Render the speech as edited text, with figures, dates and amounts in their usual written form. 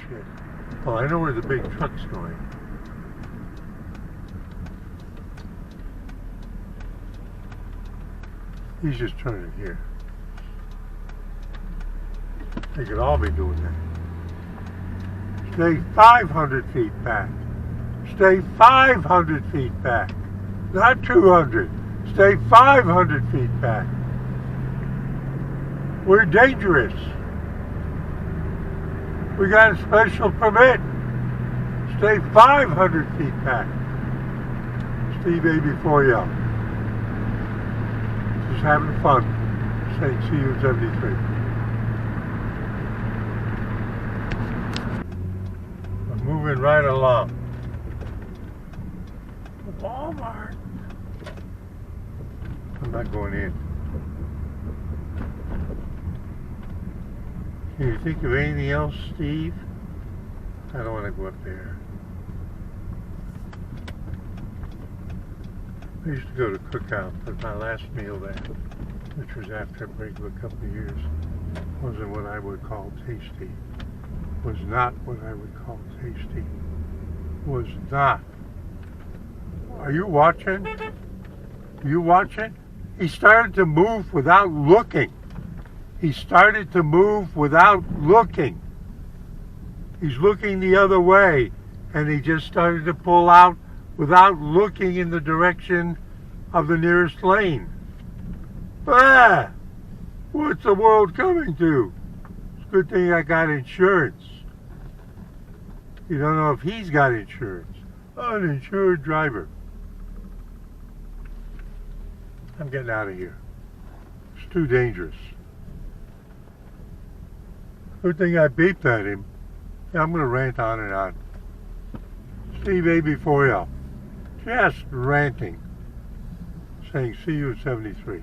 shit. Oh, I know where the big truck's going. He's just turning here. They could all be doing that. Stay 500 feet back. Stay 500 feet back. Not 200. Stay 500 feet back. We're dangerous. We got a special permit. Stay 500 feet back. Steve A4 just having fun. Saying see you 73. I'm moving right along. Walmart. I'm not going in. Can you think of anything else, Steve? I don't want to go up there. I used to go to Cookout, but my last meal there, which was after a break of a couple of years, wasn't what I would call tasty. Was not what I would call tasty. Was not. Are you watching? Are you watching? He started to move without looking. He started to move without looking. He's looking the other way, and he just started to pull out without looking in the direction of the nearest lane. Ah! What's the world coming to? It's a good thing I got insurance. You don't know if he's got insurance. Uninsured driver. I'm getting out of here. It's too dangerous. Good thing I beeped at him. Yeah, I'm going to rant on and on. Steve A4L. Just ranting. Saying see you at 73.